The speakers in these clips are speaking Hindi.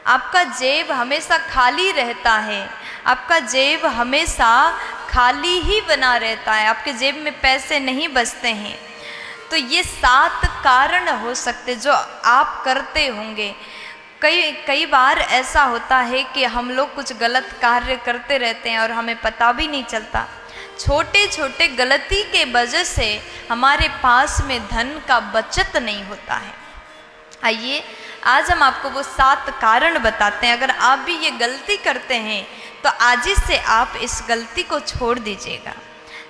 आपका जेब हमेशा खाली रहता है, आपका जेब हमेशा खाली ही बना रहता है, आपके जेब में पैसे नहीं बचते हैं। तो ये 7 कारण हो सकते जो आप करते होंगे। कई बार ऐसा होता है कि हम लोग कुछ गलत कार्य करते रहते हैं और हमें पता भी नहीं चलता। छोटे छोटे गलती के वजह से हमारे पास में धन का बचत नहीं होता है। आइए आज हम आपको वो 7 कारण बताते हैं। अगर आप भी ये गलती करते हैं तो आज ही से आप इस गलती को छोड़ दीजिएगा।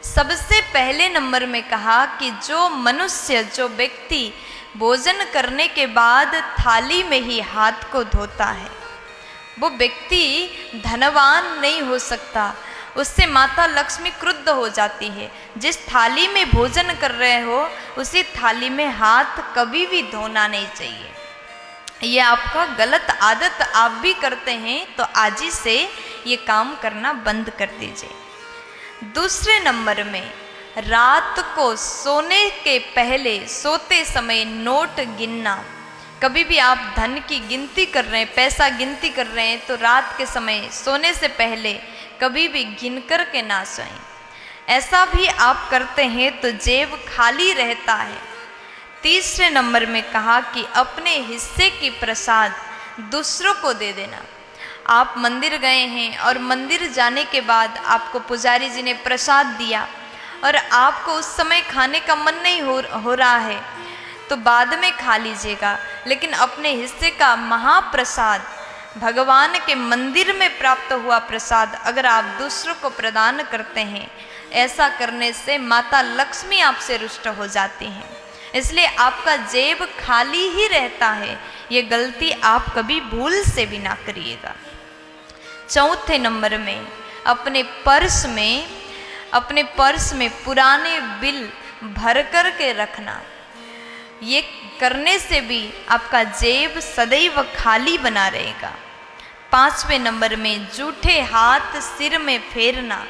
सबसे पहले नंबर में कहा कि जो मनुष्य, जो व्यक्ति भोजन करने के बाद थाली में ही हाथ को धोता है, वो व्यक्ति धनवान नहीं हो सकता। उससे माता लक्ष्मी क्रुद्ध हो जाती है। जिस थाली में भोजन कर रहे हो उसी थाली में हाथ कभी भी धोना नहीं चाहिए। ये आपका गलत आदत आप भी करते हैं तो आज ही से ये काम करना बंद कर दीजिए। दूसरे नंबर में, रात को सोने के पहले, सोते समय नोट गिनना। कभी भी आप धन की गिनती कर रहे हैं, पैसा गिनती कर रहे हैं तो रात के समय सोने से पहले कभी भी गिन कर के ना सोएं। ऐसा भी आप करते हैं तो जेब खाली रहता है। तीसरे नंबर में कहा कि अपने हिस्से की प्रसाद दूसरों को दे देना। आप मंदिर गए हैं और मंदिर जाने के बाद आपको पुजारी जी ने प्रसाद दिया और आपको उस समय खाने का मन नहीं हो रहा है तो बाद में खा लीजिएगा, लेकिन अपने हिस्से का महाप्रसाद, भगवान के मंदिर में प्राप्त हुआ प्रसाद अगर आप दूसरों को प्रदान करते हैं, ऐसा करने से माता लक्ष्मी आपसे रुष्ट हो जाती हैं। इसलिए आपका जेब खाली ही रहता है। ये गलती आप कभी भूल से भी ना करिएगा। चौथे नंबर में, अपने पर्स में पुराने बिल भर कर के रखना। ये करने से भी आपका जेब सदैव खाली बना रहेगा। 5वें नंबर में, जूठे हाथ सिर में फेरना।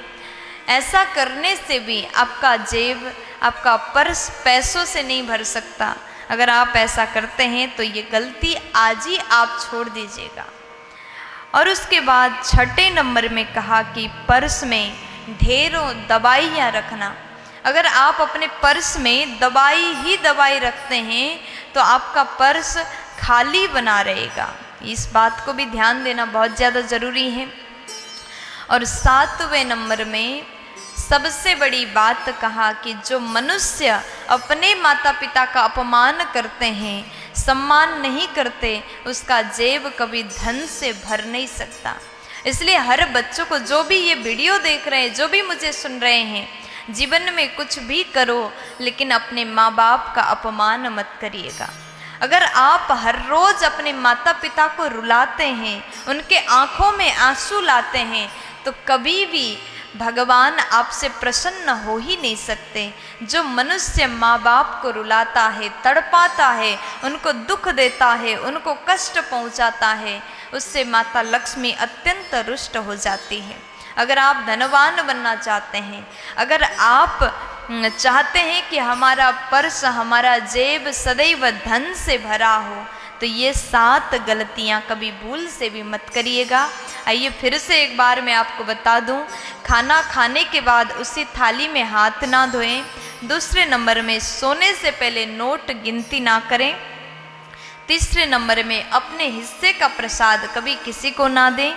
ऐसा करने से भी आपका जेब, आपका पर्स पैसों से नहीं भर सकता। अगर आप ऐसा करते हैं तो ये गलती आज ही आप छोड़ दीजिएगा। और उसके बाद 6ठे नंबर में कहा कि पर्स में ढेरों दवाइयाँ रखना। अगर आप अपने पर्स में दवाई ही दवाई रखते हैं तो आपका पर्स खाली बना रहेगा। इस बात को भी ध्यान देना बहुत ज़्यादा ज़रूरी है। और 7वें नंबर में सबसे बड़ी बात कहा कि जो मनुष्य अपने माता पिता का अपमान करते हैं, सम्मान नहीं करते, उसका जेब कभी धन से भर नहीं सकता। इसलिए हर बच्चों को, जो भी ये वीडियो देख रहे हैं, जो भी मुझे सुन रहे हैं, जीवन में कुछ भी करो लेकिन अपने माँ बाप का अपमान मत करिएगा। अगर आप हर रोज़ अपने माता पिता को रुलाते हैं, उनके आँखों में आंसू लाते हैं, तो कभी भी भगवान आपसे प्रसन्न हो ही नहीं सकते। जो मनुष्य माँ बाप को रुलाता है, तड़पाता है, उनको दुख देता है, उनको कष्ट पहुँचाता है, उससे माता लक्ष्मी अत्यंत रुष्ट हो जाती है। अगर आप धनवान बनना चाहते हैं, अगर आप चाहते हैं कि हमारा पर्स, हमारा जेब सदैव धन से भरा हो, तो ये 7 गलतियाँ कभी भूल से भी मत करिएगा। आइए फिर से एक बार मैं आपको बता दूं। खाना खाने के बाद उसी थाली में हाथ ना धोएं। दूसरे नंबर में, सोने से पहले नोट गिनती ना करें। तीसरे नंबर में, अपने हिस्से का प्रसाद कभी किसी को ना दें।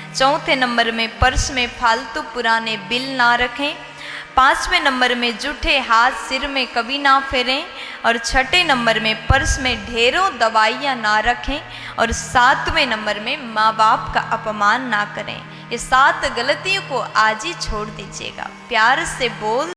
चौथे नंबर में, पर्स में फालतू पुराने बिल ना रखें। 5वें नंबर में, जूठे हाथ सिर में कभी ना फेरें। और 6ठे नंबर में, पर्स में ढेरों दवाइयाँ ना रखें। और 7वें नंबर में, माँ बाप का अपमान ना करें। ये 7 गलतियों को आज ही छोड़ दीजिएगा। प्यार से बोल